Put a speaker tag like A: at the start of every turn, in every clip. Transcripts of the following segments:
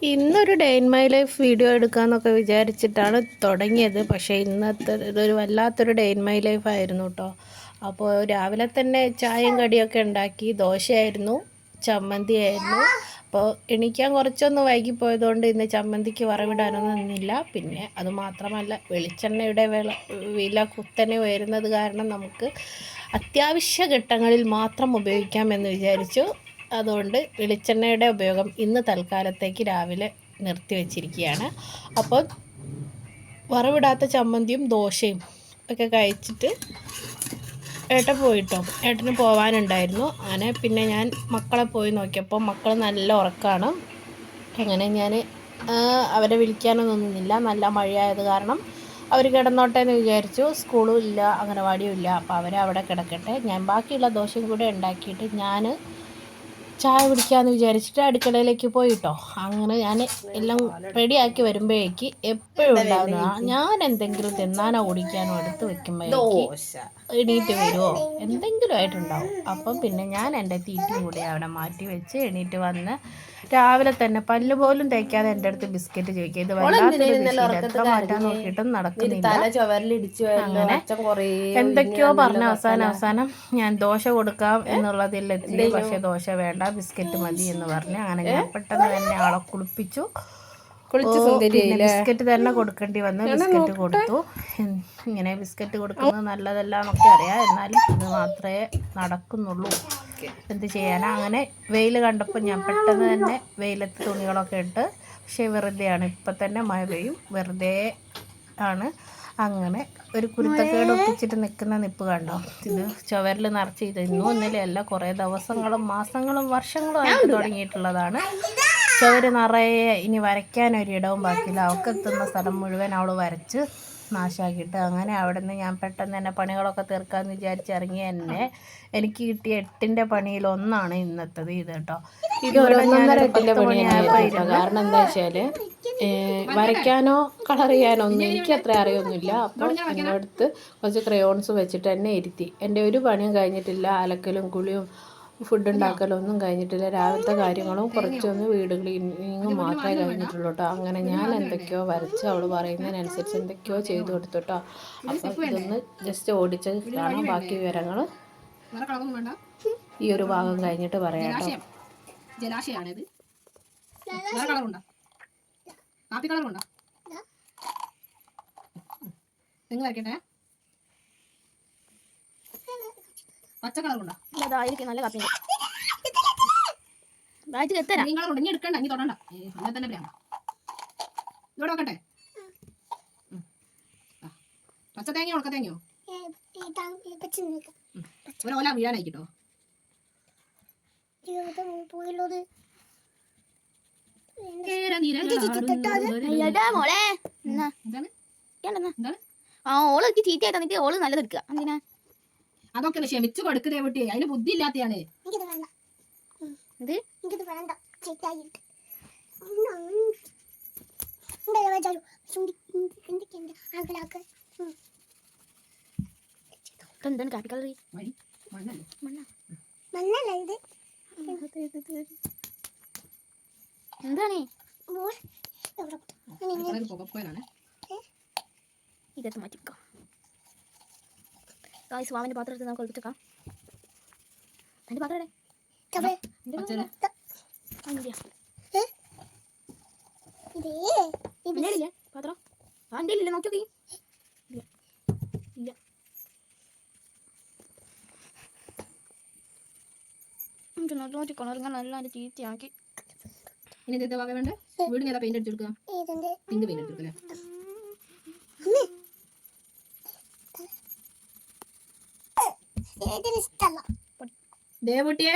A: ഇന്നൊരു day in my life video എടുക്കാമെന്നൊക്കെ വിചാരിച്ചിട്ടാണ് തുടങ്ങിയത്. പക്ഷേ ഇന്നത്തെ ഇതൊരു വല്ലാത്തൊരു ഡേ ഇൻ മൈ ലൈഫ് ആയിരുന്നു കേട്ടോ. അപ്പോൾ രാവിലെ തന്നെ ചായയും കടിയൊക്കെ ഉണ്ടാക്കി. ദോശയായിരുന്നു, ചമ്മന്തിയായിരുന്നു. അപ്പോൾ എണീക്കാൻ കുറച്ചൊന്ന് വൈകിപ്പോയതുകൊണ്ട് ഇന്ന് ചമ്മന്തിക്ക് വറവിടാനൊന്നും നിന്നില്ല. പിന്നെ അതുമാത്രമല്ല, വെളിച്ചെണ്ണയുടെ വില കുത്തനെ ഉയരുന്നത് കാരണം നമുക്ക് അത്യാവശ്യ ഘട്ടങ്ങളിൽ മാത്രം ഉപയോഗിക്കാമെന്ന് വിചാരിച്ചു. അതുകൊണ്ട് വെളിച്ചെണ്ണയുടെ ഉപയോഗം ഇന്ന് തൽക്കാലത്തേക്ക് രാവിലെ നിർത്തിവെച്ചിരിക്കുകയാണ്. അപ്പോൾ വറവിടാത്ത ചമ്മന്തിയും ദോശയും ഒക്കെ കഴിച്ചിട്ട് ഏട്ടൻ പോയിട്ടോ. ഏട്ടന് പോകാനുണ്ടായിരുന്നു. അങ്ങനെ പിന്നെ ഞാൻ മക്കളെ പോയി നോക്കിയപ്പോൾ മക്കൾ നല്ല ഉറക്കമാണ്. അങ്ങനെ ഞാൻ അവരെ വിളിക്കാനൊന്നും നിന്നില്ല. നല്ല മഴയായത് കാരണം അവർ കിടന്നോട്ടെ എന്ന് വിചാരിച്ചു. സ്കൂളും ഇല്ല, അംഗനവാടിയും ഇല്ല. അപ്പോൾ അവരവിടെ കിടക്കട്ടെ. ഞാൻ ബാക്കിയുള്ള ദോശയും കൂടെ ഉണ്ടാക്കിയിട്ട് ഞാൻ ചായ കുടിക്കാമെന്ന് വിചാരിച്ചിട്ട് അടുക്കളയിലേക്ക് പോയിട്ടോ. അങ്ങനെ ഞാൻ എല്ലാം റെഡിയാക്കി വരുമ്പോഴേക്ക് എപ്പോഴും ഉണ്ടാകുന്ന ഞാൻ എന്തെങ്കിലും തിന്നാനോ കുടിക്കാനോ എടുത്ത് വെക്കുമ്പോഴേക്ക് എണീറ്റ് വരുമോ എന്തെങ്കിലും ആയിട്ടുണ്ടാവും. അപ്പം പിന്നെ ഞാൻ എൻ്റെ തീറ്റയും കൂടി അവിടെ മാറ്റി വെച്ച് എണീറ്റ് വന്ന് രാവിലെ തന്നെ പല്ല് പോലും തേക്കാതെ എൻ്റെ അടുത്ത് ബിസ്ക്കറ്റ് ചോദിക്കുക. ഇത് വല്ലാത്തൊരു എത്ര മാറ്റാൻ നോക്കിയിട്ടും നടക്കുന്നില്ല. അങ്ങനെ എന്തൊക്കെയോ പറഞ്ഞ അവസാനം ഞാൻ ദോശ കൊടുക്കാം എന്നുള്ളതിലെത്തി. പക്ഷെ ദോശ വേണ്ട, ബിസ്ക്കറ്റ് മതി എന്ന് പറഞ്ഞ് അങ്ങനെ ഞാൻ പെട്ടെന്ന് തന്നെ ആളെ കുളിപ്പിച്ചു. ബിസ്ക്കറ്റ് തന്നെ കൊടുക്കേണ്ടി വന്നു. ബിസ്ക്കറ്റ് കൊടുത്തു. ഇങ്ങനെ ബിസ്ക്കറ്റ് കൊടുക്കുന്നത് നല്ലതല്ല എന്നൊക്കെ അറിയാം, എന്നാലും ഇത് മാത്രമേ നടക്കുന്നുള്ളൂ. എന്ത് ചെയ്യാനാ. അങ്ങനെ വെയിൽ കണ്ടപ്പോൾ ഞാൻ പെട്ടെന്ന് തന്നെ വെയിലത്ത് തുണികളൊക്കെ ഇട്ട്. പക്ഷേ വെറുതെയാണ്, ഇപ്പം തന്നെ മഴ പെയ്യും, വെറുതെ ആണ്. അങ്ങനെ ഒരു കുരുത്തക്കേട് ഒപ്പിച്ചിട്ട് നിൽക്കുന്ന നിപ്പ് കണ്ടോ. ഇത് ചുവരിൽ നിറച്ച് ഇന്നും ഇന്നലെയല്ല, കുറേ ദിവസങ്ങളും മാസങ്ങളും വർഷങ്ങളും ആയിട്ട് തുടങ്ങിയിട്ടുള്ളതാണ്. ചുവര് നിറയെ ഇനി വരയ്ക്കാനൊരിടവും ബാക്കിയില്ല. അവൾക്ക് എത്തുന്ന സ്ഥലം മുഴുവൻ അവൾ വരച്ച് നാശാക്കിയിട്ട്. അങ്ങനെ അവിടെ നിന്ന് ഞാൻ പെട്ടെന്ന് തന്നെ പണികളൊക്കെ തീർക്കാമെന്ന് വിചാരിച്ചിറങ്ങി. എനിക്ക് കിട്ടിയ 8ൻ്റെ പണിയിലൊന്നാണ് ഇന്നത്തത് ഇത് കേട്ടോ. ഇത് ഒരു 1.5 പണിയായപ്പോൾ കാരണം എന്താ വെച്ചാൽ വരയ്ക്കാനോ കളർ ചെയ്യാനോ ഒന്നും എനിക്ക് അത്ര അറിയൊന്നുമില്ല. അപ്പോൾ എന്നോടത്ത് കുറച്ച് ക്രയോൺസ് വെച്ചിട്ട് എന്നെ ഇരുത്തി. എൻ്റെ ഒരു പണിയും കഴിഞ്ഞിട്ടില്ല. അലക്കലും കുളിയും ഫുഡ് ഉണ്ടാക്കലും ഒന്നും കഴിഞ്ഞിട്ടില്ല. രാവിലത്തെ കാര്യങ്ങളും കുറച്ചൊന്ന് വീട് ക്ലീനിങ്ങും മാത്രമേ കഴിഞ്ഞിട്ടുള്ളൂ കേട്ടോ. അങ്ങനെ ഞാൻ എന്തൊക്കെയോ വരച്ച് അവൾ പറയുന്നതിനനുസരിച്ച് എന്തൊക്കെയോ ചെയ്തു കൊടുത്തു കേട്ടോ. അപ്പം ഇതൊന്ന് ജസ്റ്റ് ഓടിച്ച് കാണാം. ബാക്കി വിവരങ്ങൾ ഈ ഒരു ഭാഗം കഴിഞ്ഞിട്ട് പറയാം കേട്ടോ.
B: ജലാശയാണിത്. കളറുണ്ടോ? കാപ്പി കളറുണ്ടോ? നിങ്ങൾ വരയ്ക്കട്ടെ. പച്ച കളറുണ്ടോ?
C: നല്ല കാപ്പി
B: കളറുണ്ട്. ഇനി എടുക്കണ്ട, ഇനി തൊടണ്ട. അങ്ങനെ തന്നെ പറയാം. ഇവിടെ നോക്കട്ടെ. പച്ച തേങ്ങയോ ഉണക്ക തേങ്ങയോ? ഒരു ഓല വീഴാനായിട്ടോ.
C: ഓളൊക്കെ ചീത്തയായി തന്നിട്ട് ഓള് നല്ലത് എടുക്കുക. എന്തിനാ
B: അതൊക്കെ ക്ഷമിച്ചു കൊടുക്കുന്നേ കുട്ടി. അതിന് ബുദ്ധി ഇല്ലാത്തയാണ്.
C: എന്താണ് കാപ്പി കളറി? എന്താണ് ഇതൊക്കെ മാറ്റിക്കോ. സ്വാമിന്റെ പാത്രം എടുത്ത് നമുക്ക് ഒളിപ്പിച്ചേക്കാം. എന്റെ പാത്രം പാത്രം എന്റെ ഇല്ല, നോക്കി ഇല്ല. നോക്കിക്കോണം നല്ല ചീത്തയാക്കി.
B: ഇനി എന്താ വേണ്ട? വീടിന് ഏതാ പെയിന്റ് അടിച്ചെടുക്കുക? Pink paint അടിച്ചെടുക്കല്ലേ? ദേവുട്ടിയെ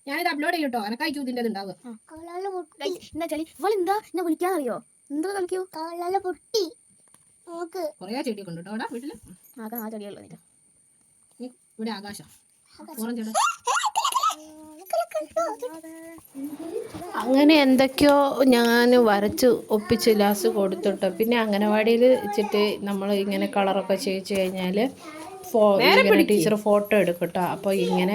B: ഞാനിത് അപ്ലോഡ് ചെയ്യൂട്ടോ. എനക്കായി ഇതിൻ്റെ ഉണ്ടാവുക.
C: ഇവളെന്താ എന്നെ വിളിക്കാന്നറിയോ? എന്താ കളിക്കൂ?
B: കൊറേ ചെടിയൊക്കെ ഉണ്ട് കേട്ടോ അവിടെ വീട്ടില്.
C: ആ ചെടിയുള്ളൂ.
B: ഇവിടെ ആകാശം ഓറഞ്ച്.
A: അങ്ങനെ എന്തൊക്കെയോ ഞാൻ വരച്ച് ഒപ്പിച്ച് ലാസ്റ്റ് കൊടുത്തിട്ടോ. പിന്നെ അംഗനവാടിയിൽ വെച്ചിട്ട് നമ്മൾ ഇങ്ങനെ കളറൊക്കെ ചെയ്യിച്ച് കഴിഞ്ഞാൽ ടീച്ചർ ഫോട്ടോ എടുക്കട്ടോ. അപ്പോൾ ഇങ്ങനെ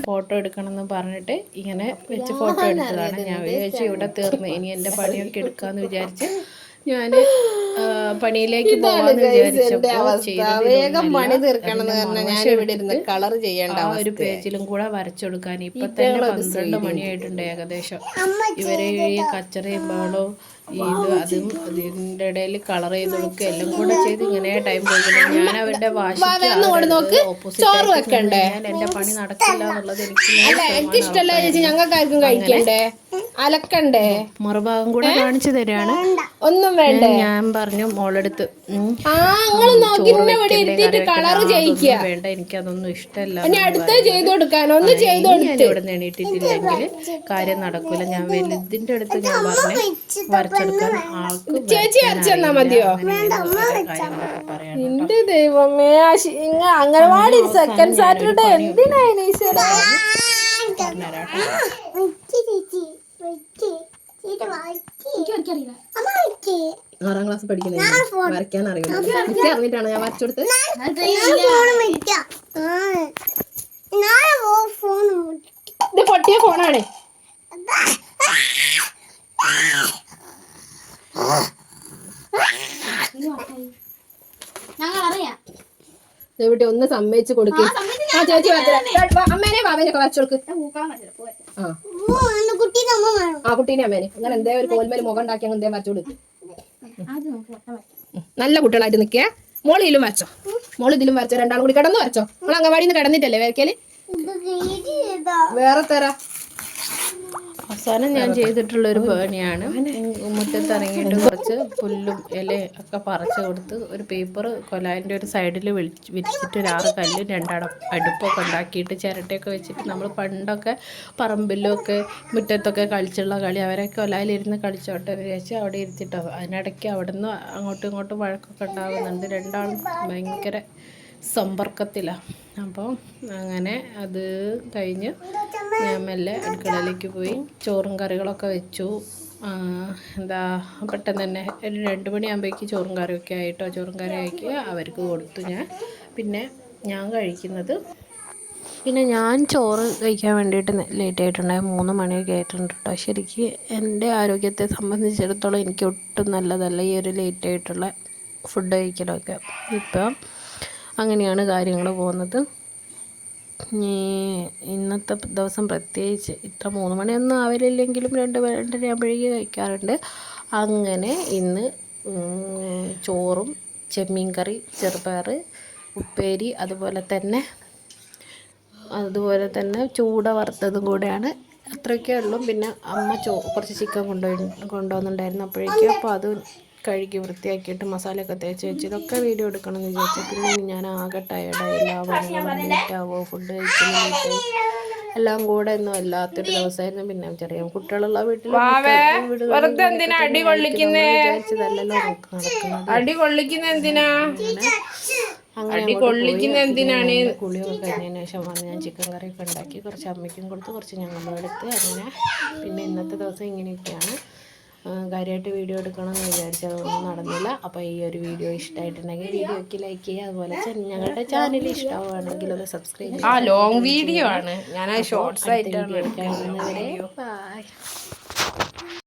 A: ഫോട്ടോ എടുക്കണം എന്ന് പറഞ്ഞിട്ട് ഇങ്ങനെ വെച്ച് ഫോട്ടോ എടുത്തതാണ്. ഞാൻ വിചാരിച്ചു ഇവിടെ തീർന്നു, ഇനി എൻ്റെ പണിയൊക്കെ എടുക്കാമെന്ന് വിചാരിച്ച് ഞാൻ പണിയിലേക്ക് പോവാന്ന് വിചാരിച്ചപ്പോൾ ഒരു പേജിലും കൂടെ വരച്ചെടുക്കാൻ ഇപ്പൊ തന്നെ 12 മണിയായിട്ടുണ്ട് ഏകദേശം. ഇവരെ ഈ കച്ചറയും ബഹളവും അതും അതിൻ്റെ ഇടയിൽ കളർ ചെയ്ത് കൊടുക്കുക എല്ലാം കൂടെ ചെയ്ത് ഇങ്ങനെ ടൈം പോകുന്നു. ഞാൻ അവരുടെ ഓപ്പോസിറ്റ് എന്റെ പണി നടക്കില്ല എന്നുള്ളത് എനിക്ക് ഇഷ്ടമല്ല ചേച്ചി. ഞങ്ങൾക്കാർക്കും കഴിക്കണ്ടേ, അലക്കണ്ടേ, മറുഭാഗം കൂടെ കാണിച്ചു തരാണ്. ഒന്നും വേണ്ട. ഞാൻ പറഞ്ഞു മോളെടുത്ത് വേണ്ട, എനിക്കതൊന്നും ഇഷ്ടമല്ല, ഇവിടെ എണീറ്റിട്ടില്ലെങ്കിൽ കാര്യം നടക്കൂല. ഞാൻ വലുതിന്റെ അടുത്ത് ഞാൻ പറഞ്ഞു വരച്ചെടുക്കാൻ ആൾക്ക്
C: എന്റെ ദൈവമേ, അംഗനവാടി സെക്കൻഡ് സാറ്റർഡേ എന്തിനാണ്
B: 6ാം ക്ലാസ് പഠിക്കുന്നത് വരയ്ക്കാൻ അറിയില്ല. അറിഞ്ഞിട്ടാണ് ഞാൻ വരച്ചെടുത്ത്. ഇത് പൊട്ടിയ ഫോണാണ്. ഇവിടെ ഒന്ന് സമ്മതിച്ചു കൊടുക്കും. ആ ചേച്ചി അമ്മേനെ ബാബേനൊക്കെ വരച്ചു കൊടുക്ക്. ആ കുട്ടീനെ അമ്മേനെ അങ്ങനെ എന്തേ ഒരു കോൽമേൽ മുഖം ഉണ്ടാക്കി അങ്ങനെ എന്തേ വരച്ചു കൊടുക്കും. നല്ല കുട്ടികളായിട്ട് നിൽക്കുക. മോളിലും വരച്ചോ, മോള് ഇതിലും വരച്ചോ, രണ്ടാളും കൂടി കിടന്നു വരച്ചോ. നമ്മൾ അംഗൻവാടിയിൽ നിന്ന് കിടന്നിട്ടല്ലേ വരയ്ക്കല്. വേറെ തരാ.
A: അവസാനം ഞാൻ ചെയ്തിട്ടുള്ളൊരു പണിയാണ്. മുറ്റത്ത് ഇറങ്ങിയിട്ട് കുറച്ച് പുല്ലും ഇലയും ഒക്കെ പറിച്ച് കൊടുത്ത് ഒരു പേപ്പർ കൊലായിൻ്റെ ഒരു സൈഡിൽ വിരിച്ചിട്ട് ഒരു 6 കല്ലും 2 അടുപ്പൊക്കെ ഉണ്ടാക്കിയിട്ട് ചിരട്ടയൊക്കെ വെച്ചിട്ട് നമ്മൾ പണ്ടൊക്കെ പറമ്പിലൊക്കെ മുറ്റത്തൊക്കെ കളിച്ചുള്ള കളി അവരൊക്കെ കൊലായിലിരുന്ന് കളിച്ചോട്ടെ എന്ന് വിചാരിച്ച് അവിടെ ഇരുത്തിട്ടോ. അതിനിടയ്ക്ക് അവിടെ നിന്ന് അങ്ങോട്ടും ഇങ്ങോട്ടും വഴക്കൊക്കെ ഉണ്ടാകുന്നുണ്ട്. രണ്ടാളും ഭയങ്കര സമ്പർക്കത്തിലാണ്. അപ്പോൾ അങ്ങനെ അത് കഴിഞ്ഞ് ഞാൻ മെല്ലെ അടുക്കളയിലേക്ക് പോയി ചോറും കറികളൊക്കെ വെച്ചു. പെട്ടെന്ന് തന്നെ ഒരു 2 മണിയാകുമ്പോഴേക്ക് ചോറും കറിയൊക്കെ ആയിട്ടോ. ചോറും കറി ആക്കി അവർക്ക് കൊടുത്തു ഞാൻ. പിന്നെ ഞാൻ കഴിക്കുന്നത് ഞാൻ ചോറ് കഴിക്കാൻ വേണ്ടിയിട്ട് ലേറ്റ് ആയിട്ടുണ്ടായി. 3 മണിയൊക്കെ ആയിട്ടുണ്ട് കേട്ടോ. ശരിക്കും എൻ്റെ ആരോഗ്യത്തെ സംബന്ധിച്ചിടത്തോളം എനിക്ക് ഒട്ടും നല്ലതല്ല ഈ ഒരു ലേറ്റ് ആയിട്ടുള്ള ഫുഡ് കഴിക്കലൊക്കെ. ഇപ്പം അങ്ങനെയാണ് കാര്യങ്ങൾ പോകുന്നത്. ഇന്നത്തെ ദിവസം പ്രത്യേകിച്ച് ഇത്ര 3 മണിയൊന്നും ആവില്ലെങ്കിലും 2-2:30 ആകുമ്പോഴേക്ക് കഴിക്കാറുണ്ട്. അങ്ങനെ ഇന്ന് ചോറും ചെമ്മീൻ കറി, ചെറുപയർ ഉപ്പേരി, അതുപോലെ തന്നെ ചൂട വറുത്തതും കൂടെയാണ്. അത്രയൊക്കെ ഉള്ളൂ. പിന്നെ അമ്മ കുറച്ച് ചിക്കൻ കൊണ്ടുവന്നിട്ടുണ്ടായിരുന്നു അപ്പോഴേക്കും. അപ്പോൾ അത് കഴുകി വൃത്തിയാക്കിയിട്ട് മസാലയൊക്കെ തേച്ച് വെച്ച് ഇതൊക്കെ വീഡിയോ എടുക്കണമെന്ന് വിചാരിച്ചു. പിന്നെ ഞാൻ ആകെ ടയർഡായില്ല. ലേറ്റാവോ, ഫുഡ് കഴിക്കുന്ന ലേറ്റായി, എല്ലാം കൂടെ ഒന്നും വല്ലാത്തൊരു ദിവസമായിരുന്നു. പിന്നെ ചെറിയ കുട്ടികളുള്ള വീട്ടിൽ വിചാരിച്ചതല്ലല്ലോ നടക്കുന്നത്. കുളിയൊക്കെ കഴിഞ്ഞതിന് ശേഷം വന്ന് ഞാൻ ചിക്കൻ കറിയൊക്കെ ഉണ്ടാക്കി കുറച്ച് അമ്മയ്ക്കും കൊടുത്ത് കുറച്ച് ഞങ്ങളും എടുത്ത്. അങ്ങനെ പിന്നെ ഇന്നത്തെ ദിവസം ഇങ്ങനെയൊക്കെയാണ്. കാര്യമായിട്ട് വീഡിയോ എടുക്കണമെന്ന് വിചാരിച്ചത് അതൊന്നും നടന്നില്ല. അപ്പോൾ ഈ ഒരു വീഡിയോ ഇഷ്ടമായിട്ടുണ്ടെങ്കിൽ വീഡിയോയ്ക്ക് ലൈക്ക് ചെയ്യുക. അതുപോലെ ഞങ്ങളുടെ ചാനൽ ഇഷ്ടമാവുകയാണെങ്കിൽ ഒന്ന് സബ്സ്ക്രൈബ് ചെയ്യുക.
B: ലോങ് വീഡിയോ ആണ്, ഞാൻ ഷോർട്സ് ആയിട്ടാണ്.
A: ബൈ.